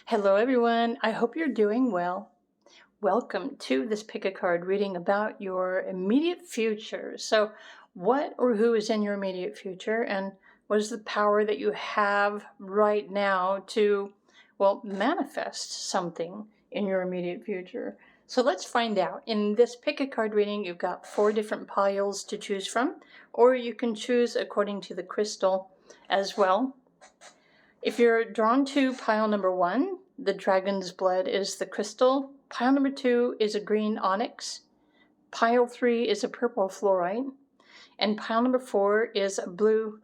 Hello, everyone. I hope you're doing well. Welcome to this pick a card reading about your immediate future. So, what or who is in your immediate future, and what is the power that you have right now to, manifest something in your immediate future? So, let's find out. In this pick a card reading, you've got 4 different piles to choose from, or you can choose according to the crystal as well. If you're drawn to pile number 1, the dragon's blood is the crystal. Pile number 2 is a green onyx. Pile 3 is a purple fluorite. And pile number 4 is a blue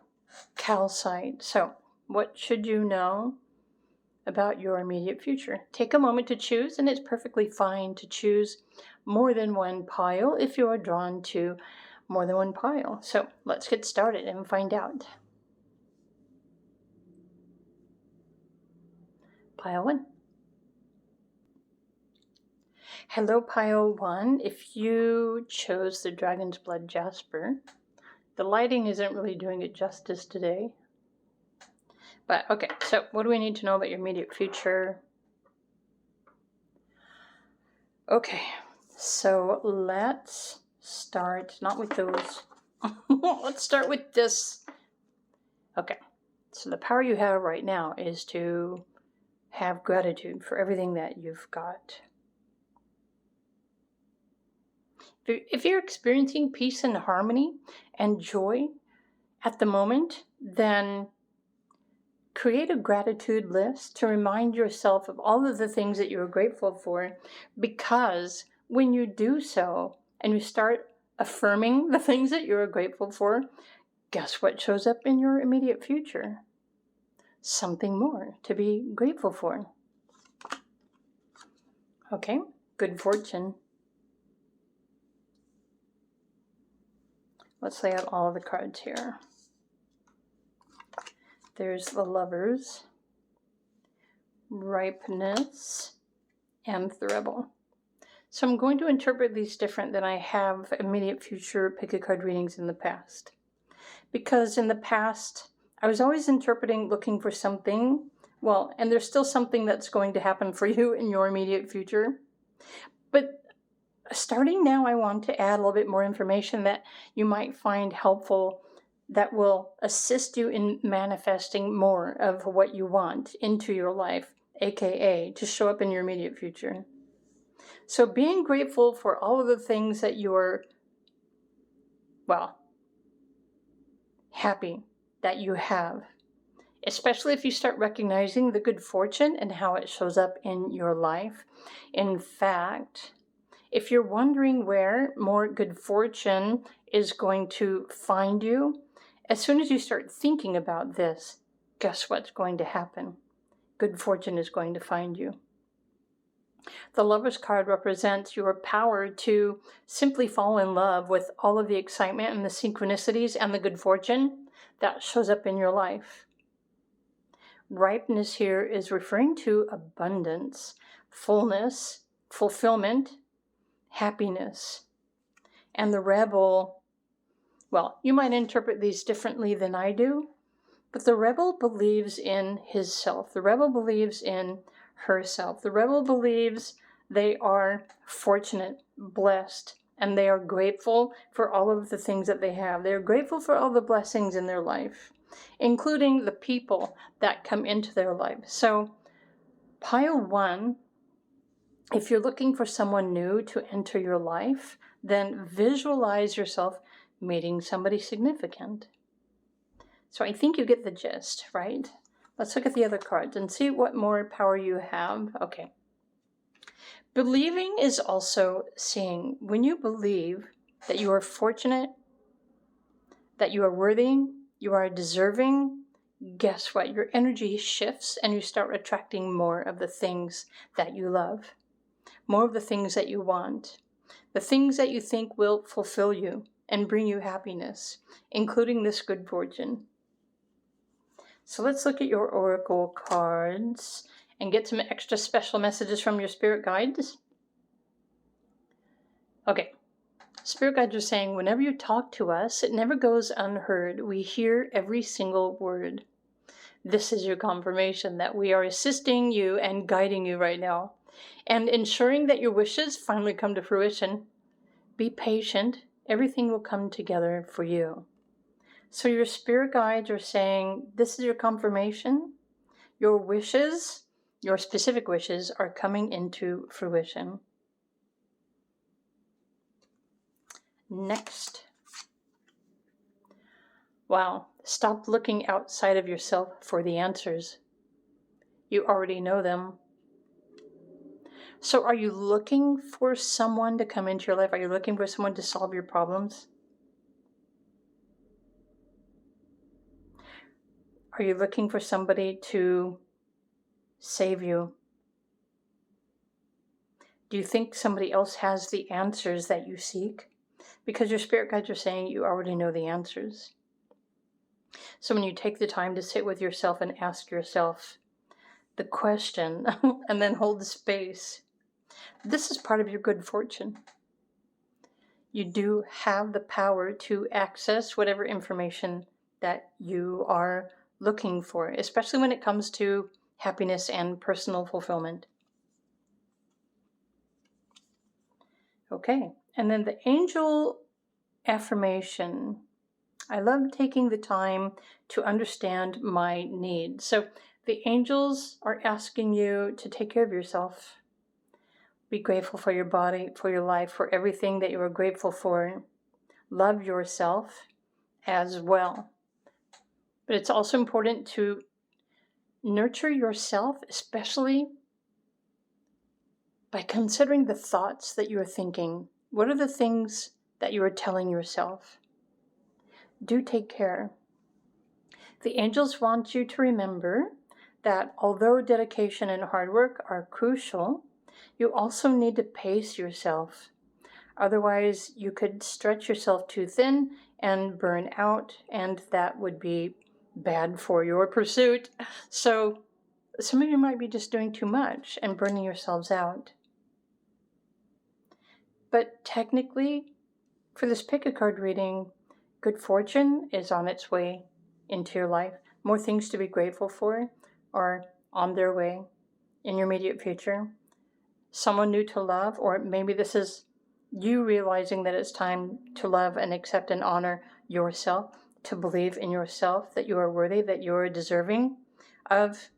calcite. So, what should you know about your immediate future? Take a moment to choose, and it's perfectly fine to choose more than one pile if you are drawn to more than one pile. So, let's get started and find out. Pile 1. Hello, pile 1. If you chose the Dragon's Blood Jasper, the lighting isn't really doing it justice today. But okay, so what do we need to know about your immediate future? Okay, so let's start, not with those. Let's start with this. Okay, so the power you have right now is to have gratitude for everything that you've got. If you're experiencing peace and harmony and joy at the moment, then create a gratitude list to remind yourself of all of the things that you're grateful for, because when you do so and you start affirming the things that you're grateful for, guess what shows up in your immediate future? Something more to be grateful for. Okay, good fortune. Let's lay out all of the cards here. There's the Lovers, Ripeness, and the Rebel. So I'm going to interpret these different than I have immediate future pick a card readings in the past. Because in the past, I was always interpreting, looking for something, and there's still something that's going to happen for you in your immediate future. But starting now, I want to add a little bit more information that you might find helpful, that will assist you in manifesting more of what you want into your life, aka to show up in your immediate future. So being grateful for all of the things that you're, happy that you have, especially if you start recognizing the good fortune and how it shows up in your life. In fact, if you're wondering where more good fortune is going to find you, as soon as you start thinking about this, guess what's going to happen? Good fortune is going to find you. The Lover's card represents your power to simply fall in love with all of the excitement and the synchronicities and the good fortune that shows up in your life. Ripeness here is referring to abundance, fullness, fulfillment, happiness. And the Rebel, you might interpret these differently than I do, but the Rebel believes in his self. The Rebel believes in herself. The Rebel believes they are fortunate, blessed, and they are grateful for all of the things that they have. They are grateful for all the blessings in their life, including the people that come into their life. So, pile 1, if you're looking for someone new to enter your life, then visualize yourself meeting somebody significant. So I think you get the gist, right? Let's look at the other cards and see what more power you have. Okay. Believing is also seeing. When you believe that you are fortunate, that you are worthy, you are deserving, guess what? Your energy shifts and you start attracting more of the things that you love, more of the things that you want, the things that you think will fulfill you and bring you happiness, including this good fortune. So let's look at your oracle cards and get some extra special messages from your spirit guides. Okay, spirit guides are saying, whenever you talk to us, it never goes unheard. We hear every single word. this is your confirmation that we are assisting you and guiding you right now and ensuring that your wishes finally come to fruition. Be patient. Everything will come together for you. So your spirit guides are saying, this is your confirmation. Your wishes, your specific wishes, are coming into fruition. Next. Wow. Stop looking outside of yourself for the answers. You already know them. So are you looking for someone to come into your life? Are you looking for someone to solve your problems? Are you looking for somebody to save you? Do you think somebody else has the answers that you seek? Because your spirit guides are saying you already know the answers. So when you take the time to sit with yourself and ask yourself the question and then hold the space, this is part of your good fortune. You do have the power to access whatever information that you are looking for, especially when it comes to happiness and personal fulfillment. Okay, and then the angel affirmation. I love taking the time to understand my needs. So the angels are asking you to take care of yourself. Be grateful for your body, for your life, for everything that you are grateful for. Love yourself as well. But it's also important to nurture yourself, especially by considering the thoughts that you are thinking. What are the things that you are telling yourself? Do take care. The angels want you to remember that although dedication and hard work are crucial, you also need to pace yourself. Otherwise, you could stretch yourself too thin and burn out, and that would be bad for your pursuit. So some of you might be just doing too much and burning yourselves out. But technically, for this pick a card reading, good fortune is on its way into your life. More things to be grateful for are on their way in your immediate future. Someone new to love, or maybe this is you realizing that it's time to love and accept and honor yourself, to believe in yourself, that you are worthy, that you are deserving of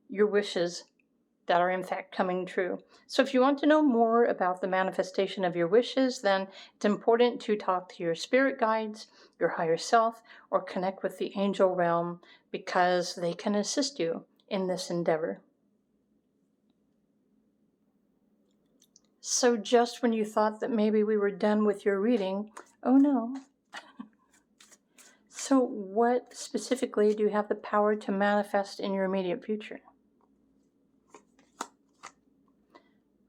your wishes that are in fact coming true. So if you want to know more about the manifestation of your wishes, then it's important to talk to your spirit guides, your higher self, or connect with the angel realm because they can assist you in this endeavor. So just when you thought that maybe we were done with your reading, oh no. So what specifically do you have the power to manifest in your immediate future?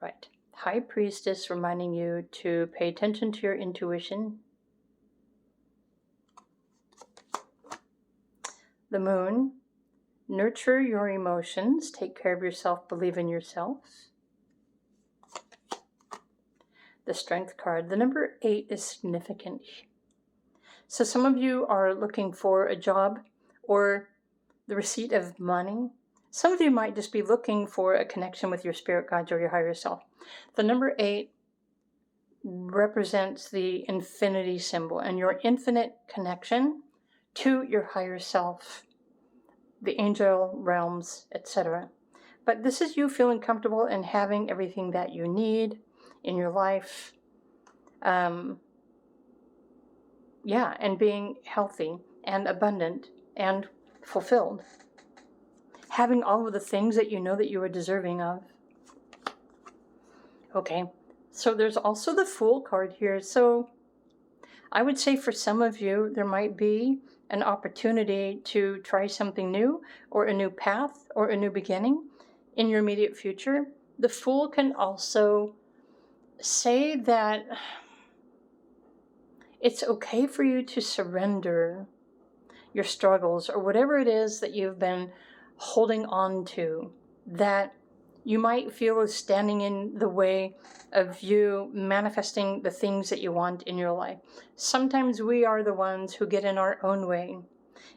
Right. High Priestess reminding you to pay attention to your intuition. The Moon, nurture your emotions, take care of yourself, believe in yourself. The Strength card, the number 8 is significant. So some of you are looking for a job or the receipt of money. Some of you might just be looking for a connection with your spirit guides or your higher self. The number 8 represents the infinity symbol and your infinite connection to your higher self, the angel realms, etc. But this is you feeling comfortable and having everything that you need in your life. And being healthy and abundant and fulfilled. Having all of the things that you know that you are deserving of. Okay, so there's also the Fool card here. So I would say for some of you, there might be an opportunity to try something new or a new path or a new beginning in your immediate future. The Fool can also say that it's okay for you to surrender your struggles or whatever it is that you've been holding on to that you might feel is standing in the way of you manifesting the things that you want in your life. Sometimes we are the ones who get in our own way.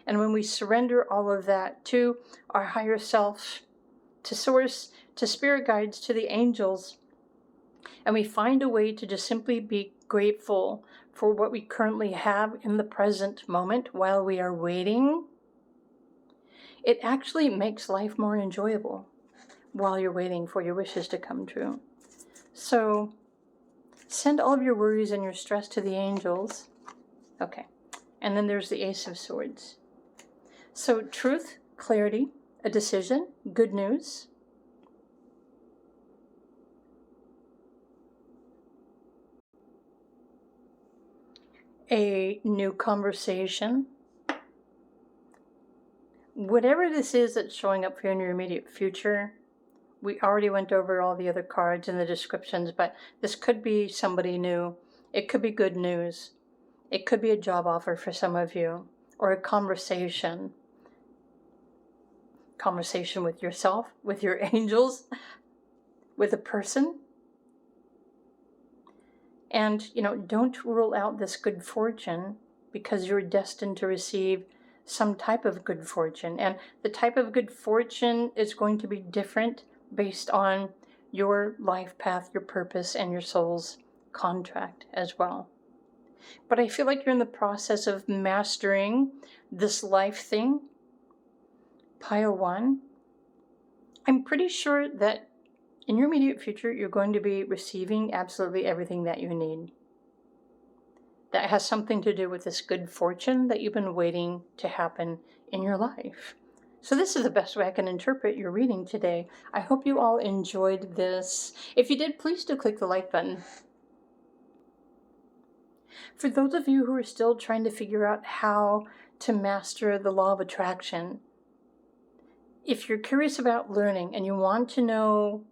And when we surrender all of that to our higher self, to source, to spirit guides, to the angels, and we find a way to just simply be grateful for what we currently have in the present moment while we are waiting, it actually makes life more enjoyable while you're waiting for your wishes to come true. So send all of your worries and your stress to the angels. Okay. And then there's the Ace of Swords. So truth, clarity, a decision, good news. A new conversation. Whatever this is that's showing up for you in your immediate future, we already went over all the other cards and the descriptions, but this could be somebody new. It could be good news. It could be a job offer for some of you, or a conversation. Conversation with yourself, with your angels, with a person. And, don't rule out this good fortune, because you're destined to receive some type of good fortune. And the type of good fortune is going to be different based on your life path, your purpose, and your soul's contract as well. But I feel like you're in the process of mastering this life thing. Pile 1. I'm pretty sure that in your immediate future, you're going to be receiving absolutely everything that you need. That has something to do with this good fortune that you've been waiting to happen in your life. So this is the best way I can interpret your reading today. I hope you all enjoyed this. If you did, please do click the like button. For those of you who are still trying to figure out how to master the law of attraction, if you're curious about learning and you want to know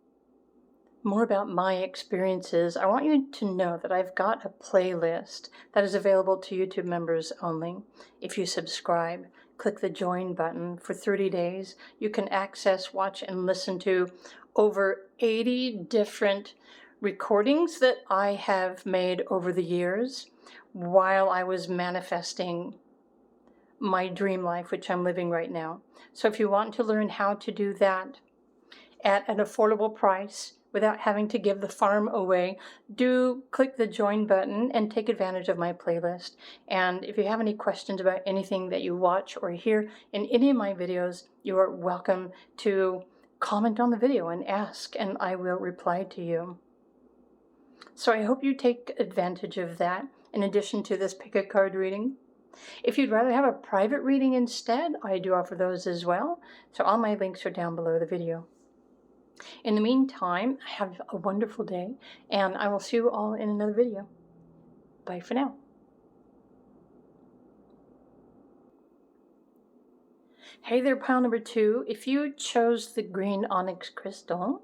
more about my experiences, I want you to know that I've got a playlist that is available to YouTube members only. If you subscribe, click the join button. For 30 days, you can access, watch, and listen to over 80 different recordings that I have made over the years while I was manifesting my dream life, which I'm living right now. So if you want to learn how to do that at an affordable price without having to give the farm away, do click the join button and take advantage of my playlist. And if you have any questions about anything that you watch or hear in any of my videos, you are welcome to comment on the video and ask, and I will reply to you. So I hope you take advantage of that in addition to this pick a card reading. If you'd rather have a private reading instead, I do offer those as well. So all my links are down below the video. In the meantime, have a wonderful day, and I will see you all in another video. Bye for now. Hey there, pile number 2. If you chose the green onyx crystal,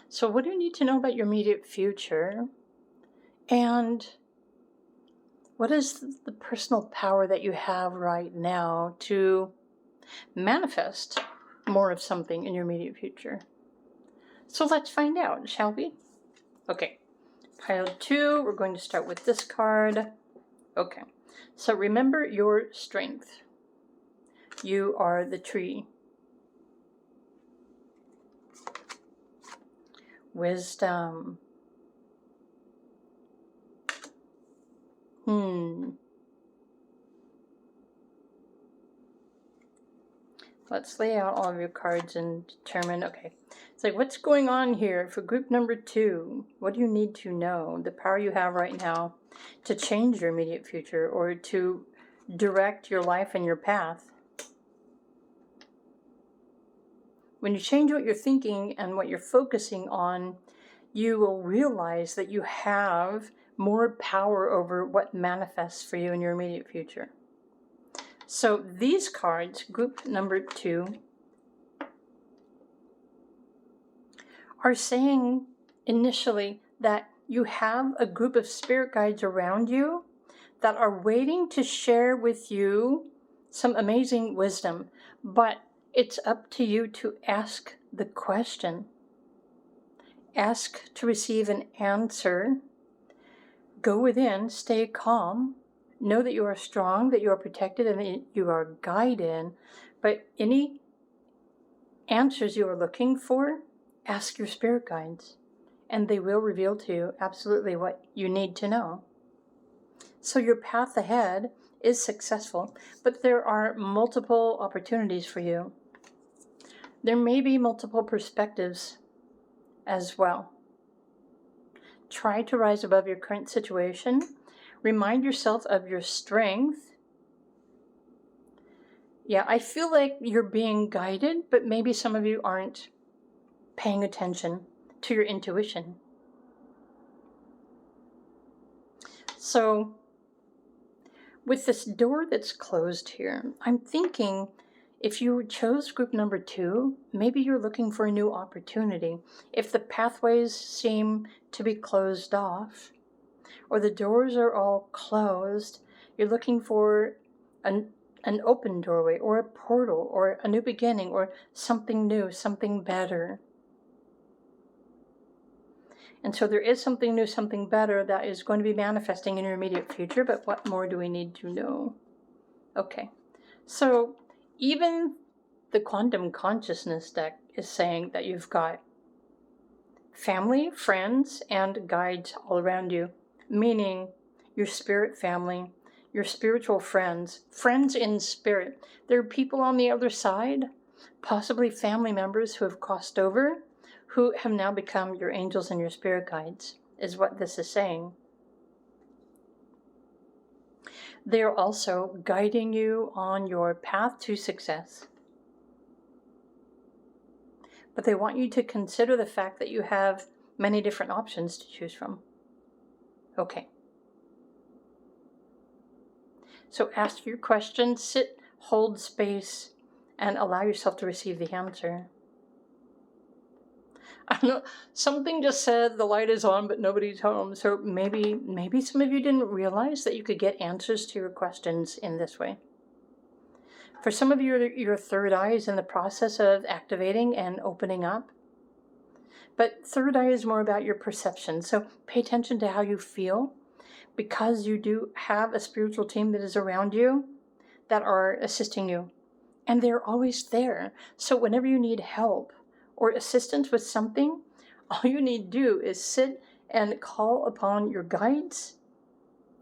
so what do you need to know about your immediate future? And what is the personal power that you have right now to manifest more of something in your immediate future? So let's find out, shall we? Okay, pile 2, we're going to start with this card. Okay, so remember your strength. You are the tree. Wisdom. Let's lay out all of your cards and determine, okay. It's like, what's going on here for group number 2? What do you need to know? The power you have right now to change your immediate future or to direct your life and your path. When you change what you're thinking and what you're focusing on, you will realize that you have more power over what manifests for you in your immediate future. So these cards, group number 2, are saying initially that you have a group of spirit guides around you that are waiting to share with you some amazing wisdom, but it's up to you to ask the question. Ask to receive an answer. Go within, stay calm. Know that you are strong, that you are protected, and that you are guided. But any answers you are looking for, ask your spirit guides, and they will reveal to you absolutely what you need to know. So your path ahead is successful, but there are multiple opportunities for you. There may be multiple perspectives as well. Try to rise above your current situation. Remind yourself of your strength. Yeah, I feel like you're being guided, but maybe some of you aren't paying attention to your intuition. So, with this door that's closed here, I'm thinking if you chose group number 2, maybe you're looking for a new opportunity. If the pathways seem to be closed off, or the doors are all closed, you're looking for an open doorway, or a portal, or a new beginning, or something new, something better. And so there is something new, something better that is going to be manifesting in your immediate future, but what more do we need to know? Okay, so even the quantum consciousness deck is saying that you've got family, friends, and guides all around you, meaning your spirit family, your spiritual friends, friends in spirit. There are people on the other side, possibly family members who have crossed over, who have now become your angels and your spirit guides, is what this is saying. They are also guiding you on your path to success. But they want you to consider the fact that you have many different options to choose from. Okay. So ask your question, sit, hold space, and allow yourself to receive the answer. I don't know, something just said the light is on, but nobody's home. So maybe some of you didn't realize that you could get answers to your questions in this way. For some of you, your third eye is in the process of activating and opening up. But third eye is more about your perception. So pay attention to how you feel, because you do have a spiritual team that is around you that are assisting you. And they're always there. So whenever you need help or assistance with something, all you need to do is sit and call upon your guides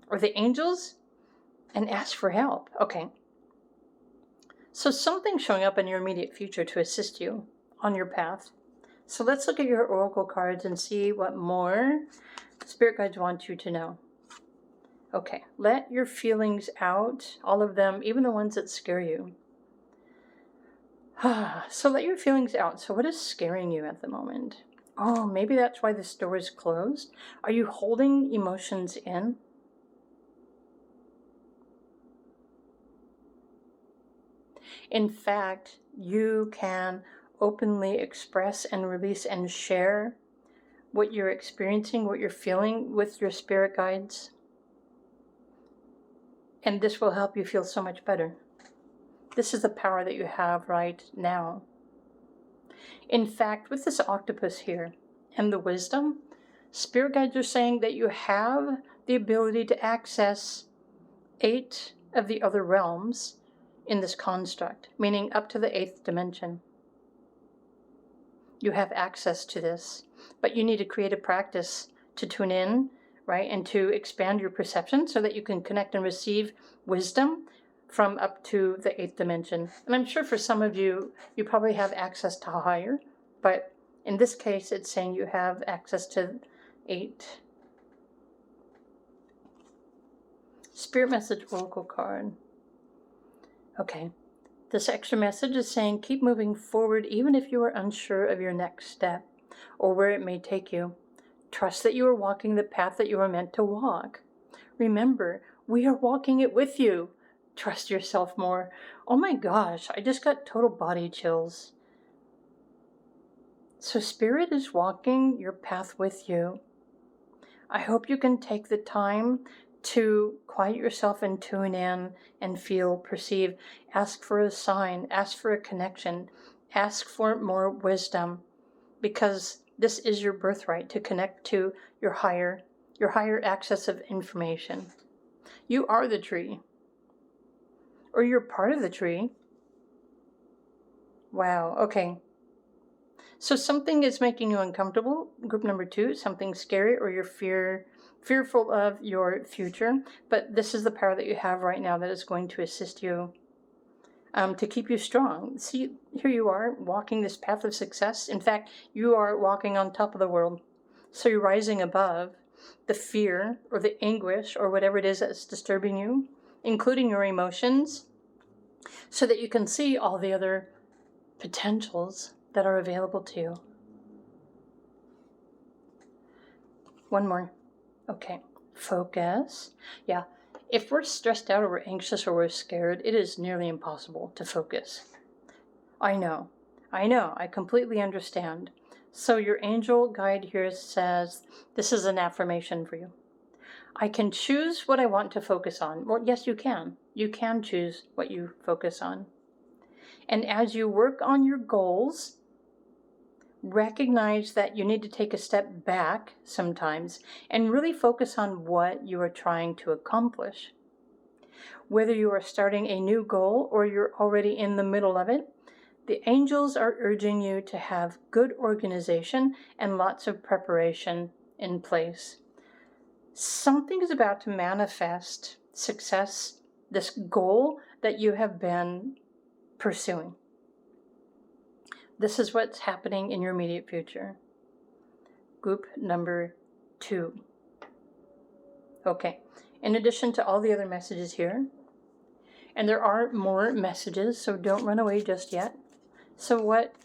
or the angels and ask for help. Okay. So something's showing up in your immediate future to assist you on your path. So let's look at your oracle cards and see what more spirit guides want you to know. Okay, let your feelings out, all of them, even the ones that scare you. So let your feelings out. So what is scaring you at the moment? Oh, maybe that's why this door is closed. Are you holding emotions in? In fact, you can openly express and release and share what you're experiencing, what you're feeling with your spirit guides. And this will help you feel so much better. This is the power that you have right now. In fact, with this octopus here and the wisdom, spirit guides are saying that you have the ability to access 8 of the other realms in this construct, meaning up to the 8th dimension. You have access to this, but you need to create a practice to tune in, right, and to expand your perception so that you can connect and receive wisdom from up to the 8th dimension. And I'm sure for some of you, you probably have access to higher, but in this case, it's saying you have access to 8. Spirit message oracle card. Okay. This extra message is saying keep moving forward even if you are unsure of your next step or where it may take you. Trust that you are walking the path that you are meant to walk. Remember, we are walking it with you. Trust yourself more. Oh my gosh, I just got total body chills. So Spirit is walking your path with you. I hope you can take the time to quiet yourself and tune in and feel, perceive. Ask for a sign, ask for a connection, ask for more wisdom, because this is your birthright to connect to your higher access of information. You are the tree. Or you're part of the tree. Wow, okay. So something is making you uncomfortable, group number 2, something scary, or you're fearful of your future. But this is the power that you have right now that is going to assist you to keep you strong. See, here you are walking this path of success. In fact, you are walking on top of the world. So you're rising above the fear or the anguish or whatever it is that's disturbing you, including your emotions, so that you can see all the other potentials that are available to you. One more. Okay. Focus. Yeah. If we're stressed out or we're anxious or we're scared, it is nearly impossible to focus. I know. I completely understand. So your angel guide here says, this is an affirmation for you. I can choose what I want to focus on. Well, yes, you can. You can choose what you focus on. And as you work on your goals, recognize that you need to take a step back sometimes and really focus on what you are trying to accomplish. Whether you are starting a new goal or you're already in the middle of it, the angels are urging you to have good organization and lots of preparation in place. Something is about to manifest success, this goal that you have been pursuing. This is what's happening in your immediate future. Group number 2. Okay, in addition to all the other messages here, and there are more messages, so don't run away just yet. So what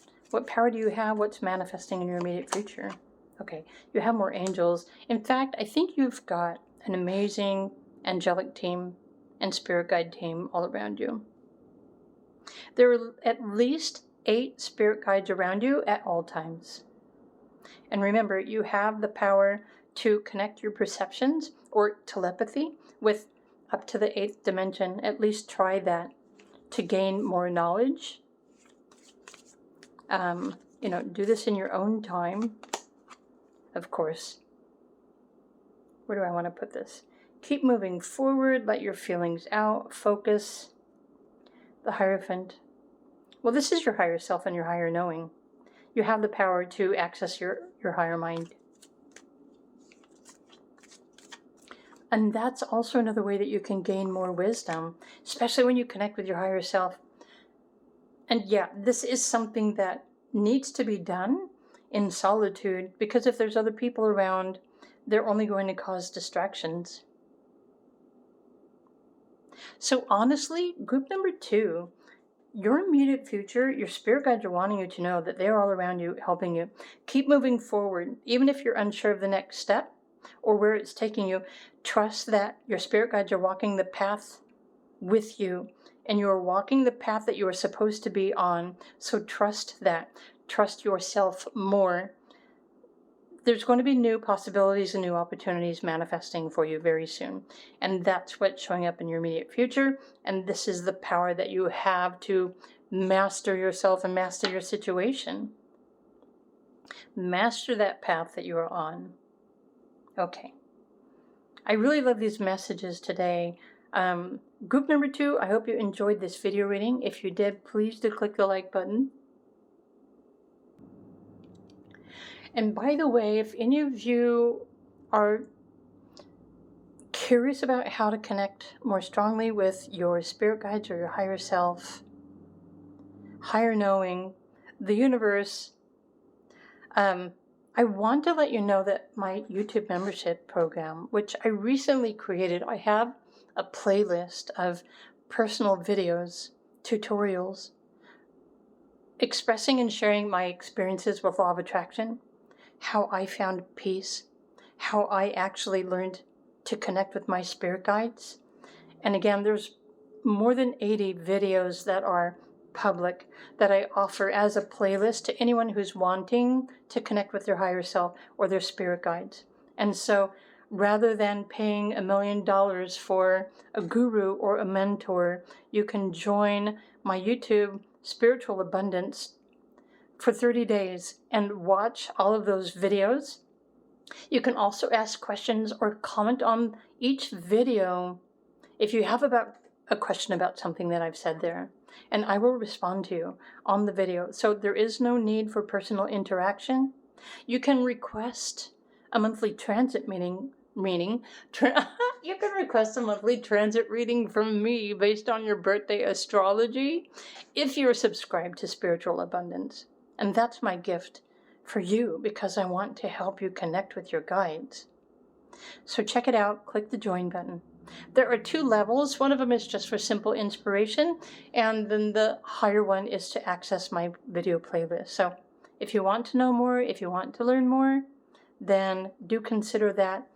power do you have? What's manifesting in your immediate future? Okay, you have more angels. In fact, I think you've got an amazing angelic team and spirit guide team all around you. There are at least 8 spirit guides around you at all times. And remember, you have the power to connect your perceptions or telepathy with up to the 8th dimension. At least try that to gain more knowledge. Do this in your own time, of course. Where do I want to put this? Keep moving forward, let your feelings out, focus. The Hierophant. Well, this is your higher self and your higher knowing. You have the power to access your higher mind. And that's also another way that you can gain more wisdom, especially when you connect with your higher self. And yeah, this is something that needs to be done in solitude, because if there's other people around, they're only going to cause distractions. So honestly, group number 2, your immediate future, your spirit guides are wanting you to know that they're all around you, helping you. Keep moving forward. Even if you're unsure of the next step or where it's taking you, trust that your spirit guides are walking the path with you, and you are walking the path that you are supposed to be on. So trust that. Trust yourself more. There's going to be new possibilities and new opportunities manifesting for you very soon. And that's what's showing up in your immediate future. And this is the power that you have to master yourself and master your situation. Master that path that you are on. Okay. I really love these messages today. Group number 2, I hope you enjoyed this video reading. If you did, please do click the like button. And by the way, if any of you are curious about how to connect more strongly with your spirit guides or your higher self, higher knowing, the universe, I want to let you know that my YouTube membership program, which I recently created, I have a playlist of personal videos, tutorials, expressing and sharing my experiences with law of attraction, how I found peace, how I actually learned to connect with my spirit guides. And again, there's more than 80 videos that are public that I offer as a playlist to anyone who's wanting to connect with their higher self or their spirit guides. And so rather than paying $1 million for a guru or a mentor, you can join my YouTube Spiritual Abundance for 30 days and watch all of those videos. You can also ask questions or comment on each video if you have a question about something that I've said there, and I will respond to you on the video. So there is no need for personal interaction. You can request a monthly transit reading. You can request a monthly transit reading from me based on your birthday astrology if you're subscribed to Spiritual Abundance. And that's my gift for you, because I want to help you connect with your guides. So check it out. Click the join button. There are 2 levels. One of them is just for simple inspiration, and then the higher one is to access my video playlist. So if you want to know more, if you want to learn more, then do consider that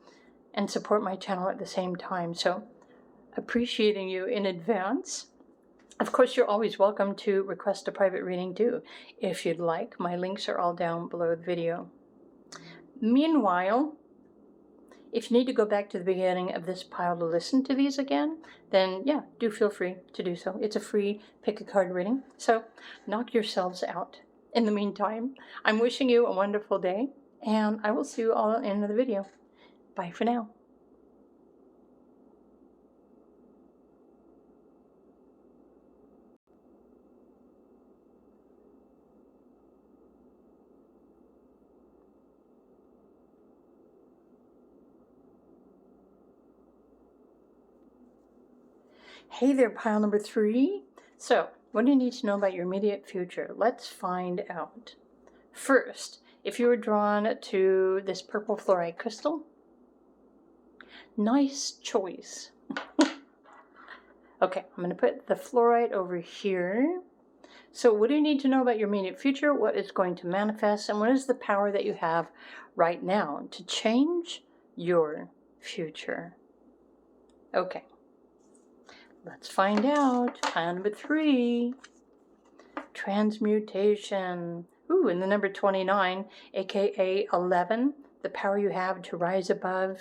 and support my channel at the same time. So appreciating you in advance. Of course, you're always welcome to request a private reading too, if you'd like. My links are all down below the video. Meanwhile, if you need to go back to the beginning of this pile to listen to these again, then yeah, do feel free to do so. It's a free pick a card reading, so knock yourselves out. In the meantime, I'm wishing you a wonderful day, and I will see you all at the end of the video. Bye for now. Hey there, pile number 3. So, what do you need to know about your immediate future? Let's find out. First, if you were drawn to this purple fluorite crystal, nice choice. Okay, I'm going to put the fluorite over here. So what do you need to know about your immediate future? What is going to manifest? And what is the power that you have right now to change your future? Okay, let's find out. Pile number 3, transmutation. Ooh, and the number 29, aka 11, the power you have to rise above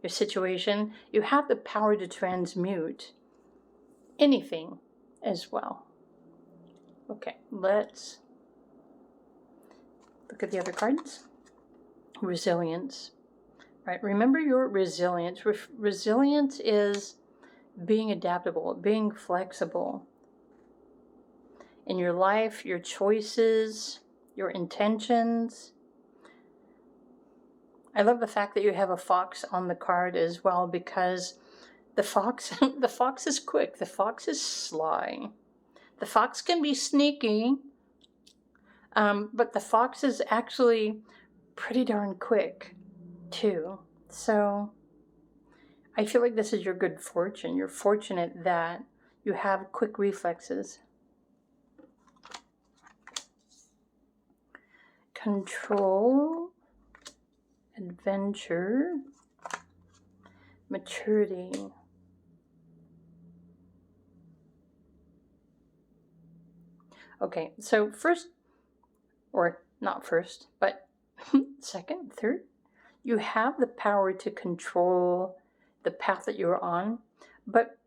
your situation. You have the power to transmute anything as well. Okay, let's look at the other cards. Resilience. Right, remember your resilience. Resilience is being adaptable, being flexible in your life, your choices, your intentions. I love the fact that you have a fox on the card as well, because the fox is quick, the fox is sly. The fox can be sneaky, but the fox is actually pretty darn quick too. So I feel like this is your good fortune. You're fortunate that you have quick reflexes. Control, adventure, maturity. Okay, so first, or not first, but second, third, you have the power to control the path that you're on. But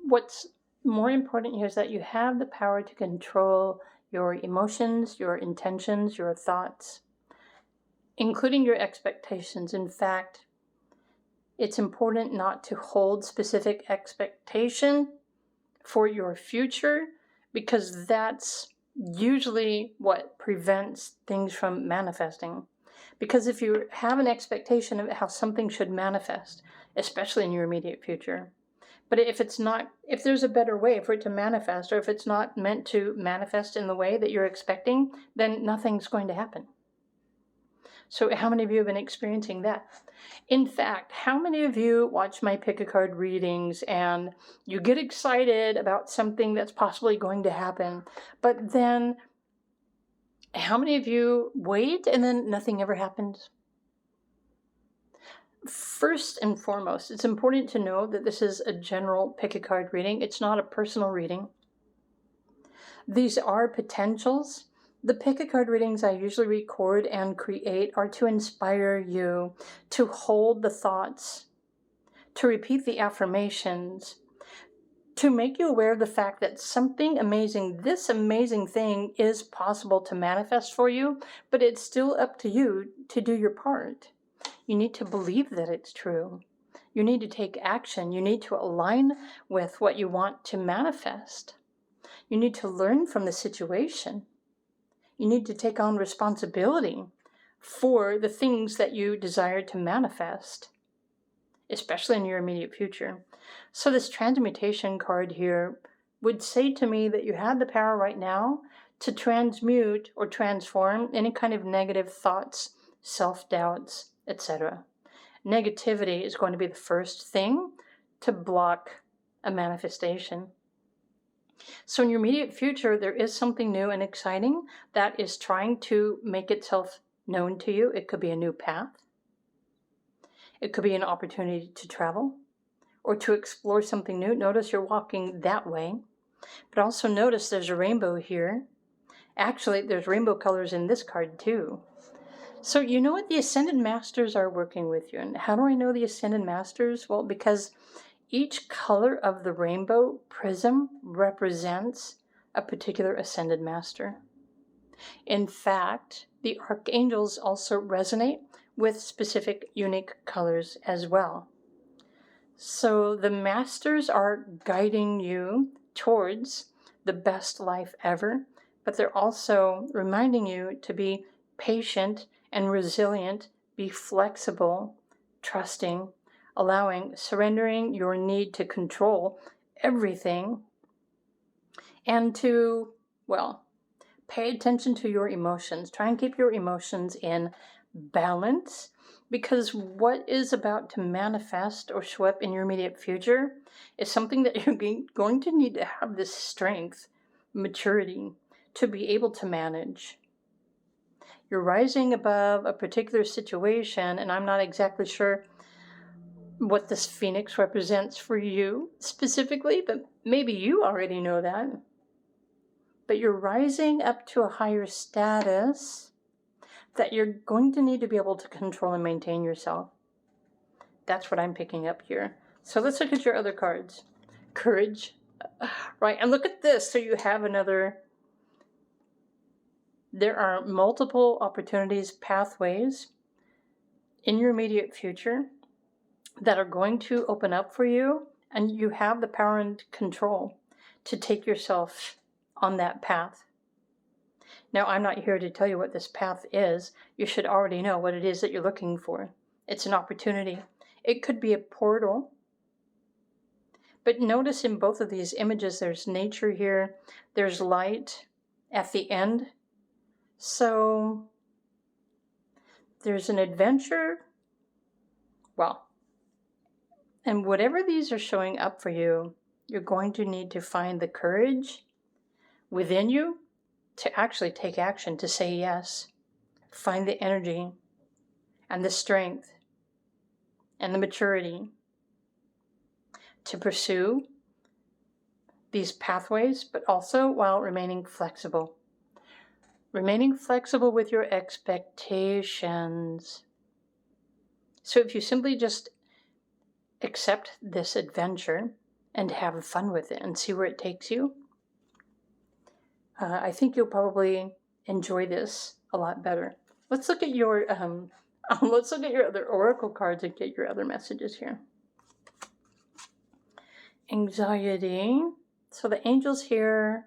what's more important here is that you have the power to control your emotions, your intentions, your thoughts, including your expectations. In fact, it's important not to hold specific expectation for your future, because that's usually what prevents things from manifesting. Because if you have an expectation of how something should manifest, especially in your immediate future, but if there's a better way for it to manifest, or if it's not meant to manifest in the way that you're expecting, then nothing's going to happen. So how many of you have been experiencing that? In fact, how many of you watch my pick-a-card readings and you get excited about something that's possibly going to happen, but then how many of you wait and then nothing ever happens? First and foremost, it's important to know that this is a general pick-a-card reading. It's not a personal reading. These are potentials. The pick-a-card readings I usually record and create are to inspire you to hold the thoughts, to repeat the affirmations, to make you aware of the fact that something amazing, this amazing thing, is possible to manifest for you, but it's still up to you to do your part. You need to believe that it's true. You need to take action. You need to align with what you want to manifest. You need to learn from the situation. You need to take on responsibility for the things that you desire to manifest, especially in your immediate future. So this transmutation card here would say to me that you have the power right now to transmute or transform any kind of negative thoughts, self-doubts, etc. Negativity is going to be the first thing to block a manifestation. So in your immediate future, there is something new and exciting that is trying to make itself known to you. It could be a new path. It could be an opportunity to travel or to explore something new. Notice you're walking that way, but also notice there's a rainbow here. Actually, there's rainbow colors in this card too. So you know what? The Ascended Masters are working with you. And how do I know the Ascended Masters? Well, because each color of the rainbow prism represents a particular Ascended Master. In fact, the archangels also resonate with specific unique colors as well. So the masters are guiding you towards the best life ever, but they're also reminding you to be patient and resilient, be flexible, trusting, allowing, surrendering your need to control everything, and to, well, pay attention to your emotions. Try and keep your emotions in balance, because what is about to manifest or show up in your immediate future is something that you're going to need to have this strength, maturity, to be able to manage. You're rising above a particular situation, and I'm not exactly sure what this phoenix represents for you specifically, but maybe you already know that. But you're rising up to a higher status that you're going to need to be able to control and maintain yourself. That's what I'm picking up here. So let's look at your other cards. Courage. Right, and look at this. So you have another. There are multiple opportunities, pathways in your immediate future that are going to open up for you, and you have the power and control to take yourself on that path. Now, I'm not here to tell you what this path is. You should already know what it is that you're looking for. It's an opportunity. It could be a portal. But notice in both of these images, there's nature here. There's light at the end. So there's an adventure. Well, and whatever these are showing up for you, you're going to need to find the courage within you to actually take action, to say yes. Find the energy and the strength and the maturity to pursue these pathways, but also while remaining flexible. Remaining flexible with your expectations. So if you simply just accept this adventure and have fun with it and see where it takes you, I think you'll probably enjoy this a lot better. Let's look at your let's look at your other oracle cards and get your other messages here. Anxiety. So the angels here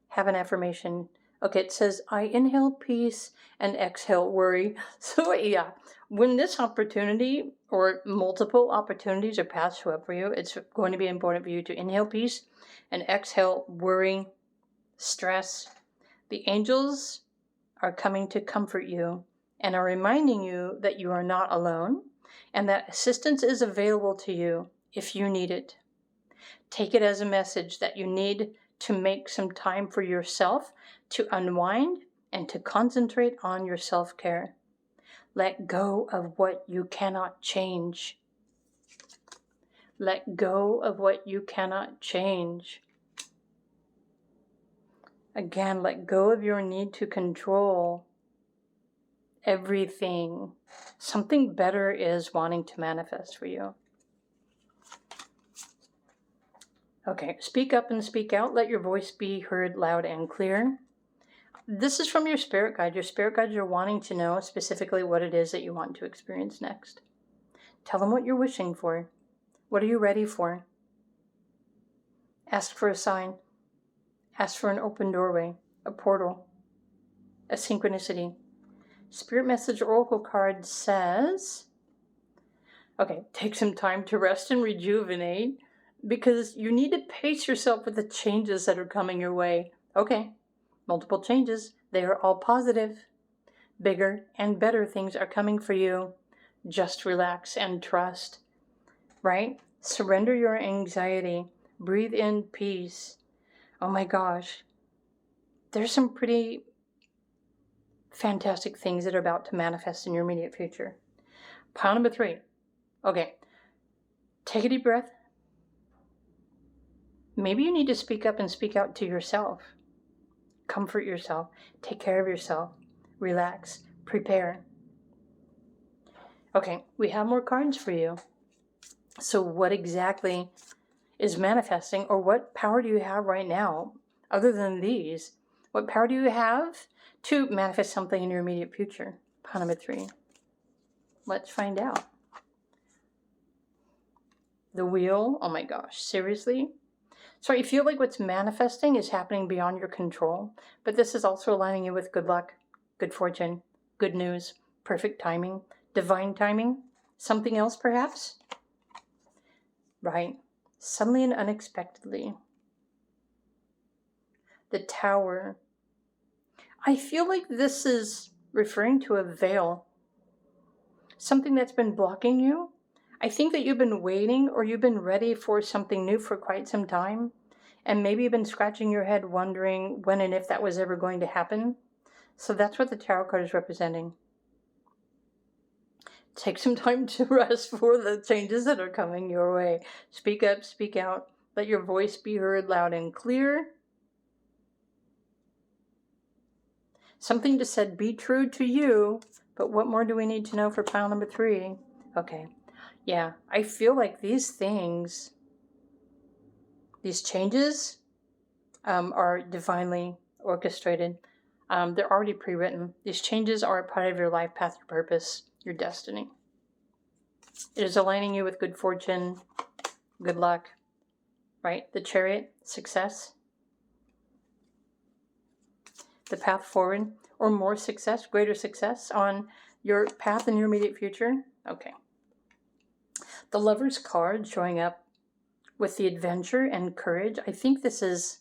have an affirmation. Okay, it says, I inhale peace and exhale worry. So yeah, when this opportunity or multiple opportunities or paths show up for you, it's going to be important for you to inhale peace and exhale worry, stress. The angels are coming to comfort you and are reminding you that you are not alone and that assistance is available to you if you need it. Take it as a message that you need to make some time for yourself to unwind and to concentrate on your self-care. Let go of what you cannot change. Let go of what you cannot change. Again, let go of your need to control everything. Something better is wanting to manifest for you. Okay, speak up and speak out. Let your voice be heard loud and clear. This is from your spirit guide. Your spirit guides are wanting to know specifically what it is that you want to experience next. Tell them what you're wishing for. What are you ready for? Ask for a sign. Ask for an open doorway, a portal, a synchronicity. Spirit Message Oracle card says, okay, take some time to rest and rejuvenate because you need to pace yourself with the changes that are coming your way. Okay, multiple changes. They are all positive. Bigger and better things are coming for you. Just relax and trust, right? Surrender your anxiety. Breathe in peace. Oh my gosh. There's some pretty fantastic things that are about to manifest in your immediate future. Pile number 3. Okay. Take a deep breath. Maybe you need to speak up and speak out to yourself. Comfort yourself. Take care of yourself. Relax. Prepare. Okay, we have more cards for you. So what exactly is manifesting, or what power do you have right now, other than these? What power do you have to manifest something in your immediate future? Pile number 3. Let's find out. The Wheel. Oh my gosh, seriously? So I feel like what's manifesting is happening beyond your control, but this is also aligning you with good luck, good fortune, good news, perfect timing, divine timing, something else perhaps? Right. Suddenly and unexpectedly. The Tower. I feel like this is referring to a veil. Something that's been blocking you. I think that you've been waiting, or you've been ready for something new for quite some time. And maybe you've been scratching your head wondering when and if that was ever going to happen. So that's what the Tarot card is representing. Take some time to rest for the changes that are coming your way. Speak up, speak out. Let your voice be heard loud and clear. Something just said, be true to you. But what more do we need to know for pile number 3? Okay. Yeah, I feel like these things, these changes are divinely orchestrated. They're already pre-written. These changes are a part of your life path, your purpose, your destiny. It is aligning you with good fortune, good luck, right? The Chariot, success. The path forward, or more success, greater success on your path in your immediate future. Okay. The Lover's card showing up with the adventure and courage. I think this is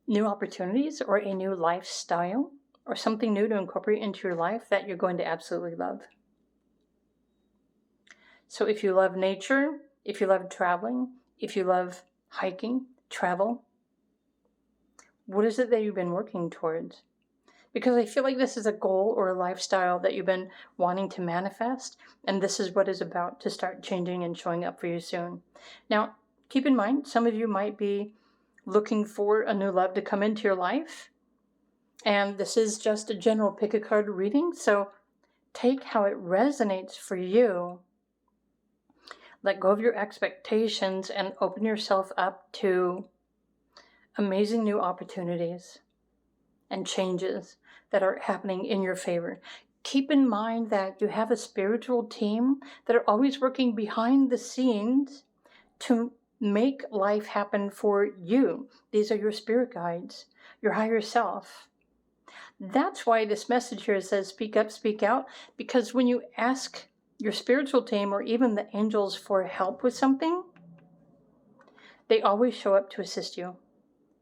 new opportunities or a new lifestyle or something new to incorporate into your life that you're going to absolutely love. So if you love nature, if you love traveling, if you love hiking, travel, what is it that you've been working towards? Because I feel like this is a goal or a lifestyle that you've been wanting to manifest, and this is what is about to start changing and showing up for you soon. Now, keep in mind, some of you might be looking for a new love to come into your life, and this is just a general pick a card reading, so take how it resonates for you. Let go of your expectations and open yourself up to amazing new opportunities and changes that are happening in your favor. Keep in mind that you have a spiritual team that are always working behind the scenes to make life happen for you. These are your spirit guides, your higher self. That's why this message here says speak up, speak out, because when you ask your spiritual team or even the angels for help with something, they always show up to assist you.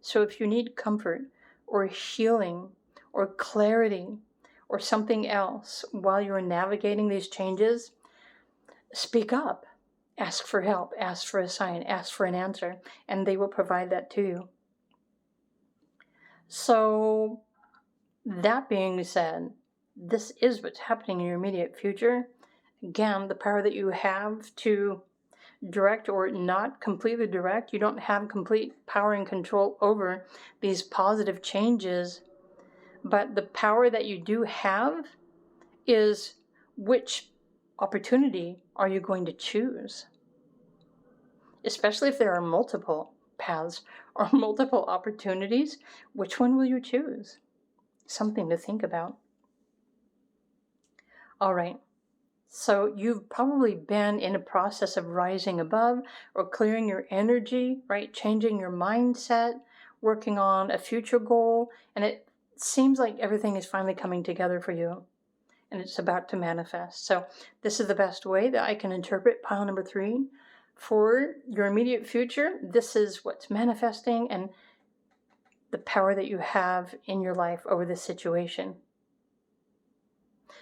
So if you need comfort or healing or clarity or something else while you're navigating these changes, speak up. Ask for help, ask for a sign, ask for an answer, and they will provide that to you. So that being said, this is what's happening in your immediate future. Again, the power that you have to direct or not completely direct, you don't have complete power and control over these positive changes, but the power that you do have is which opportunity are you going to choose? Especially if there are multiple paths or multiple opportunities, which one will you choose? Something to think about. All right, So you've probably been in a process of rising above or clearing your energy, right? Changing your mindset, working on a future goal. And it seems like everything is finally coming together for you and it's about to manifest. So this is the best way that I can interpret pile number 3 for your immediate future. This is what's manifesting and the power that you have in your life over this situation.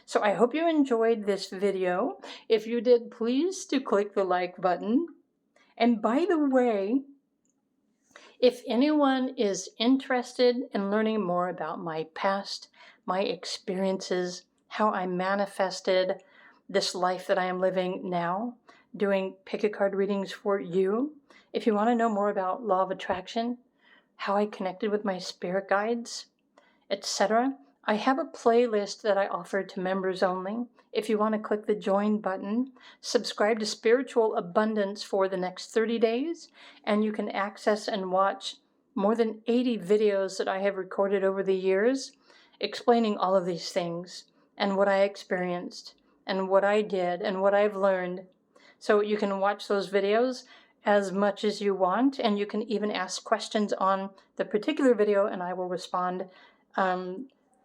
So I hope you enjoyed this video. If you did, please do click the like button. And by the way, if anyone is interested in learning more about my past, my experiences, how I manifested this life that I am living now, doing pick a card readings for you, if you want to know more about law of attraction, how I connected with my spirit guides, etc., I have a playlist that I offer to members only. If you want to click the join button, subscribe to Spiritual Abundance for the next 30 days, and you can access and watch more than 80 videos that I have recorded over the years explaining all of these things and what I experienced and what I did and what I've learned. So you can watch those videos as much as you want, and you can even ask questions on the particular video and I will respond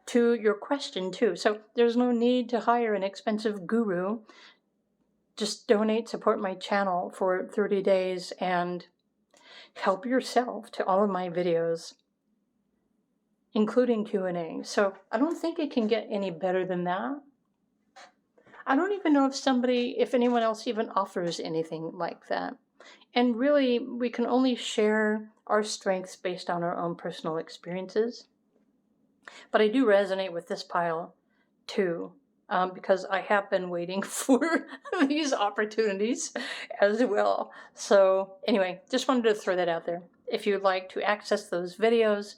to your question too. So there's no need to hire an expensive guru. Just donate, support my channel for 30 days and help yourself to all of my videos, including Q&A. So I don't think it can get any better than that. I don't even know if anyone else even offers anything like that. And really, we can only share our strengths based on our own personal experiences. But I do resonate with this pile too, because I have been waiting for these opportunities as well. So anyway, just wanted to throw that out there. If you'd like to access those videos,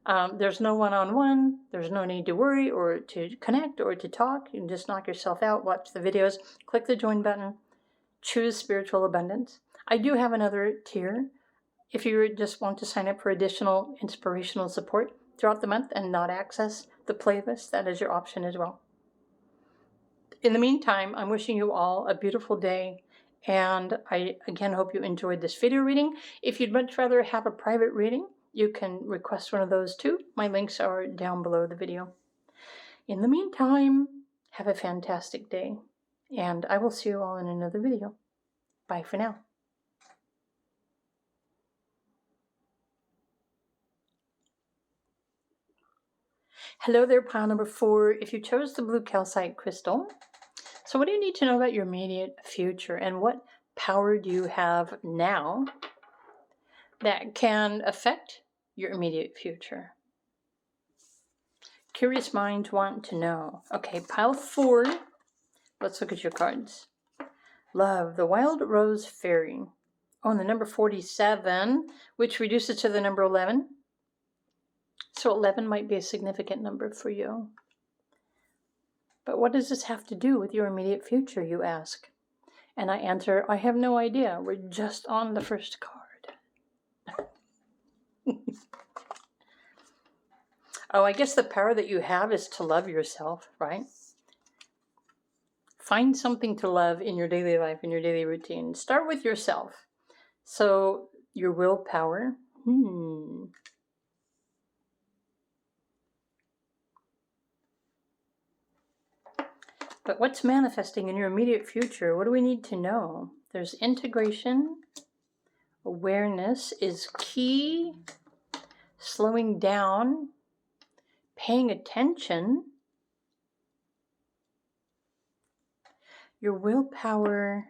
there's no one-on-one, there's no need to worry or to connect or to talk. You can just knock yourself out, watch the videos, click the join button, choose Spiritual Abundance. I do have another tier if you just want to sign up for additional inspirational support throughout the month and not access the playlist. That is your option as well. In the meantime, I'm wishing you all a beautiful day, and I again hope you enjoyed this video reading. If you'd much rather have a private reading, you can request one of those too. My links are down below the video. In the meantime, have a fantastic day, and I will see you all in another video. Bye for now. Hello there, pile number 4. If you chose the blue calcite crystal, so what do you need to know about your immediate future and what power do you have now that can affect your immediate future? Curious minds want to know. Okay, pile 4. Let's look at your cards. Love, the wild rose fairy. Oh, and the number 47, which reduces to the number 11. So 11 might be a significant number for you. But what does this have to do with your immediate future, you ask? And I answer, I have no idea. We're just on the first card. Oh, I guess the power that you have is to love yourself, right? Find something to love in your daily life, in your daily routine. Start with yourself. So your willpower. But what's manifesting in your immediate future? What do we need to know? There's integration. Awareness is key. Slowing down. Paying attention. Your willpower.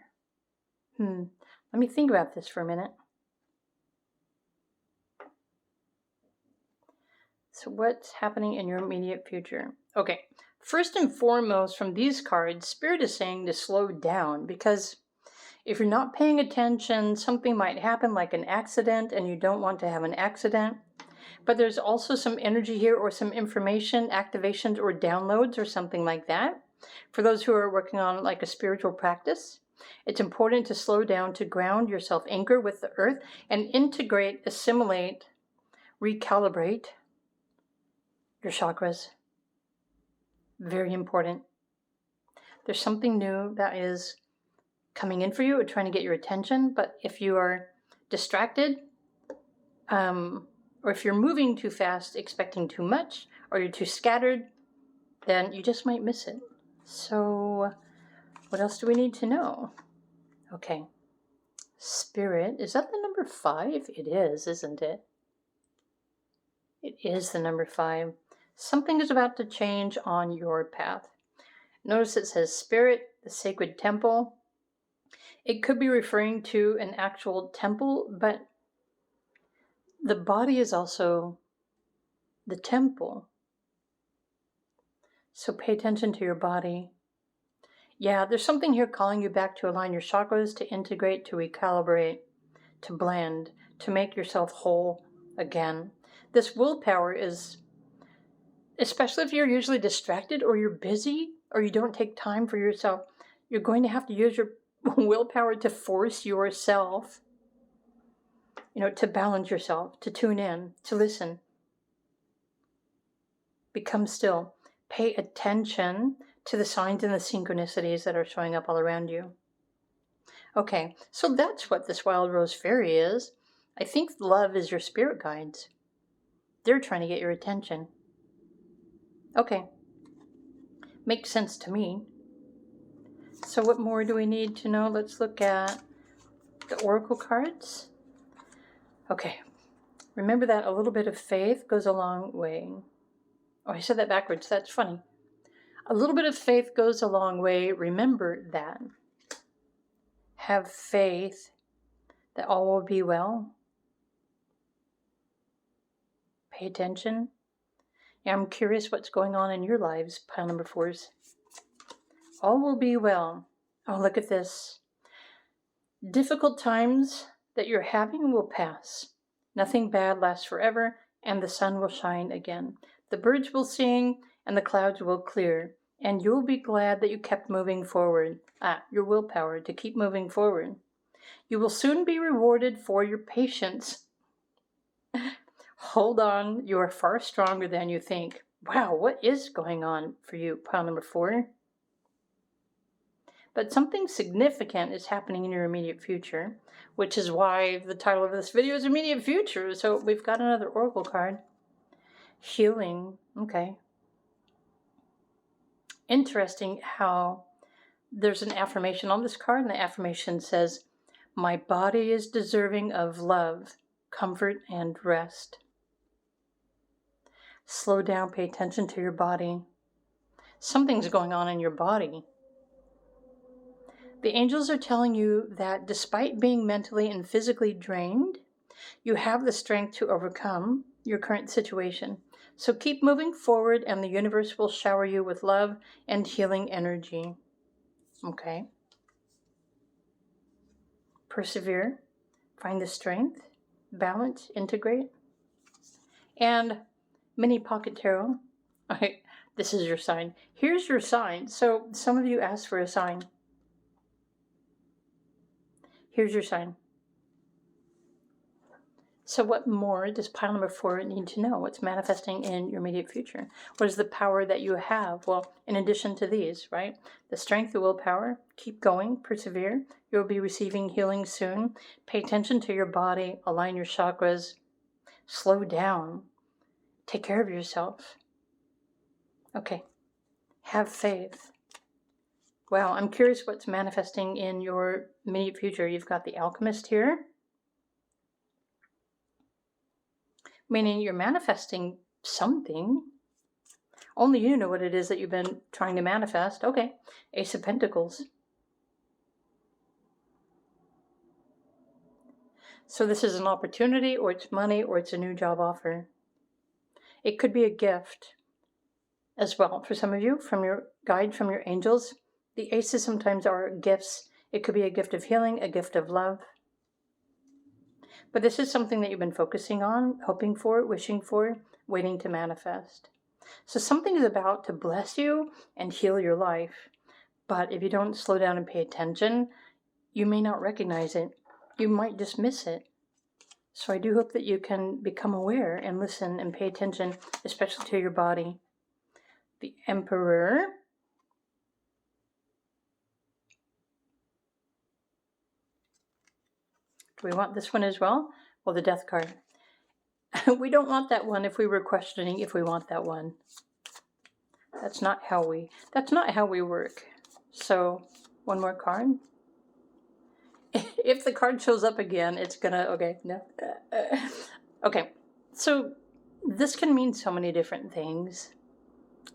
Let me think about this for a minute. So what's happening in your immediate future? Okay. First and foremost, from these cards, Spirit is saying to slow down, because if you're not paying attention, something might happen like an accident, and you don't want to have an accident. But there's also some energy here or some information, activations or downloads or something like that. For those who are working on like a spiritual practice, it's important to slow down, to ground yourself, anchor with the earth, and integrate, assimilate, recalibrate your chakras. Very important. There's something new that is coming in for you or trying to get your attention. But if you are distracted, or if you're moving too fast, expecting too much, or you're too scattered, then you just might miss it. So what else do we need to know? Okay. Spirit, is that the number 5? It is, isn't it? It is the number 5. Something is about to change on your path. Notice it says Spirit, the sacred temple. It could be referring to an actual temple, but the body is also the temple. So pay attention to your body. Yeah, there's something here calling you back to align your chakras, to integrate, to recalibrate, to blend, to make yourself whole again. This willpower is, especially if you're usually distracted or you're busy or you don't take time for yourself, you're going to have to use your willpower to force yourself, to balance yourself, to tune in, to listen. Become still. Pay attention to the signs and the synchronicities that are showing up all around you. Okay, so that's what this Wild Rose Fairy is. I think love is your spirit guides. They're trying to get your attention. Okay, makes sense to me. So what more do we need to know? Let's look at the oracle cards. Okay, remember that a little bit of faith goes a long way. Oh, I said that backwards. That's funny. A little bit of faith goes a long way. Remember that. Have faith that all will be well. Pay attention. Yeah, I'm curious what's going on in your lives, pile number 4s. All will be well. Oh, look at this. Difficult times that you're having will pass. Nothing bad lasts forever, and the sun will shine again. The birds will sing, and the clouds will clear, and you'll be glad that you kept moving forward. Your willpower to keep moving forward. You will soon be rewarded for your patience. Hold on, you are far stronger than you think. Wow, what is going on for you, pile number 4? But something significant is happening in your immediate future, which is why the title of this video is Immediate Future. So we've got another oracle card. Healing. Okay. Interesting how there's an affirmation on this card, and the affirmation says, "My body is deserving of love, comfort, and rest." Slow down, pay attention to your body. Something's going on in your body. The angels are telling you that despite being mentally and physically drained, you have the strength to overcome your current situation. So keep moving forward, and the universe will shower you with love and healing energy. Okay. Persevere. Find the strength. Balance. Integrate. And mini pocket tarot. This is your sign. Here's your sign. So some of you asked for a sign. Here's your sign. So what more does pile number 4 need to know? What's manifesting in your immediate future? What is the power that you have? Well, in addition to these, right? The strength, the willpower, keep going, persevere. You'll be receiving healing soon. Pay attention to your body, align your chakras, slow down, take care of yourself. Okay, have faith. Wow, I'm curious what's manifesting in your immediate future. You've got the Alchemist here. Meaning you're manifesting something. Only you know what it is that you've been trying to manifest. Okay, Ace of Pentacles. So this is an opportunity, or it's money, or it's a new job offer. It could be a gift as well for some of you, from your guide, from your angels. The aces sometimes are gifts. It could be a gift of healing, a gift of love. But this is something that you've been focusing on, hoping for, wishing for, waiting to manifest. So something is about to bless you and heal your life. But if you don't slow down and pay attention, you may not recognize it. You might just miss it. So I do hope that you can become aware and listen and pay attention, especially to your body. The Emperor. Do we want this one as well? Well, the Death card. We don't want that one if we were questioning if we want that one. That's not how we work. So, one more card. If the card shows up again, it's gonna, okay, no. Okay, so this can mean so many different things.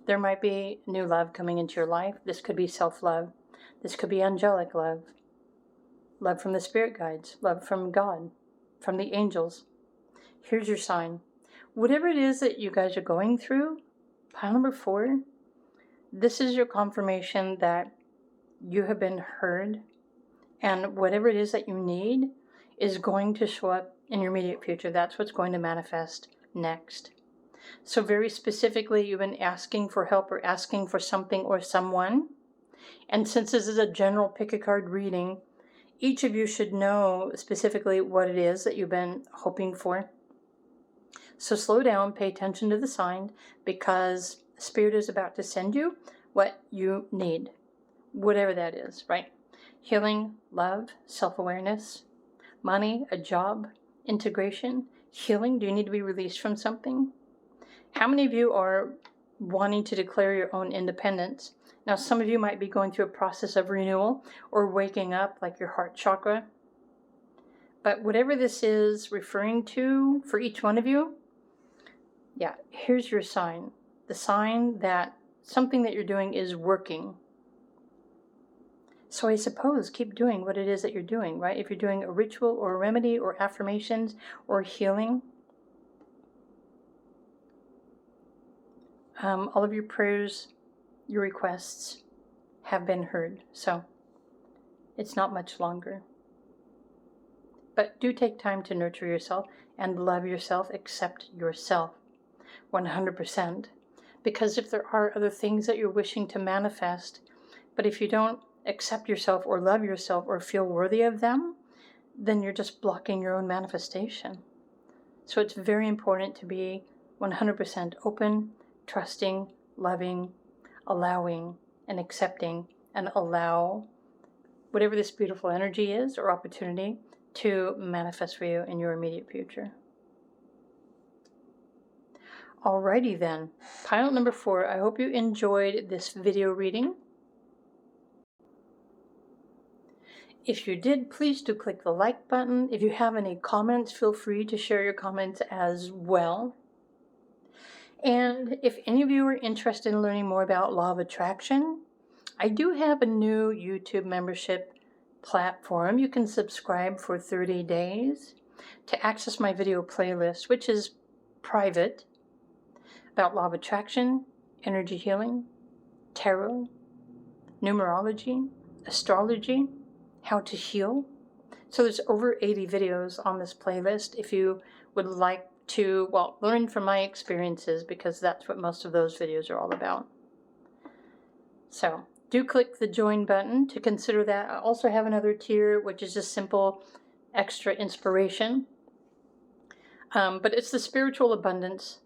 There might be new love coming into your life. This could be self-love. This could be angelic love. Love from the spirit guides. Love from God. From the angels. Here's your sign. Whatever it is that you guys are going through, pile number 4, this is your confirmation that you have been heard, and whatever it is that you need is going to show up in your immediate future. That's what's going to manifest next. So very specifically, you've been asking for help or asking for something or someone. And since this is a general pick a card reading, each of you should know specifically what it is that you've been hoping for. So slow down, pay attention to the sign, because Spirit is about to send you what you need, whatever that is, right? Healing, love, self-awareness, money, a job, integration, healing. Do you need to be released from something? How many of you are wanting to declare your own independence? Now, some of you might be going through a process of renewal or waking up, like your heart chakra. But whatever this is referring to for each one of you, yeah, here's your sign. The sign that something that you're doing is working. So I suppose keep doing what it is that you're doing, right? If you're doing a ritual or a remedy or affirmations or healing, all of your prayers, your requests have been heard. So it's not much longer. But do take time to nurture yourself and love yourself, accept yourself 100%. Because if there are other things that you're wishing to manifest, but if you don't accept yourself or love yourself or feel worthy of them, then you're just blocking your own manifestation. So it's very important to be 100% open, trusting, loving, allowing, and accepting, and allow whatever this beautiful energy is or opportunity to manifest for you in your immediate future. Alrighty then, pile number 4. I hope you enjoyed this video reading. If you did, please do click the like button. If you have any comments, feel free to share your comments as well. And if any of you are interested in learning more about Law of Attraction, I do have a new YouTube membership platform. You can subscribe for 30 days to access my video playlist, which is private, about Law of Attraction, energy healing, tarot, numerology, astrology, how to heal. So there's over 80 videos on this playlist if you would like to, well, learn from my experiences, because that's what most of those videos are all about. So do click the join button to consider that. I also have another tier, which is just simple extra inspiration. But it's the spiritual abundance,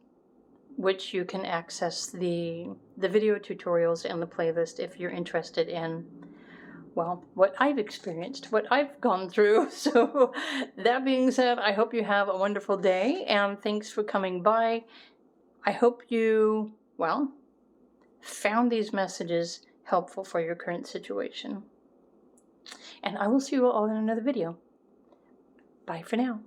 which you can access the video tutorials and the playlist if you're interested in, well, what I've experienced, what I've gone through. So that being said, I hope you have a wonderful day, and thanks for coming by. I hope you, well, found these messages helpful for your current situation. And I will see you all in another video. Bye for now.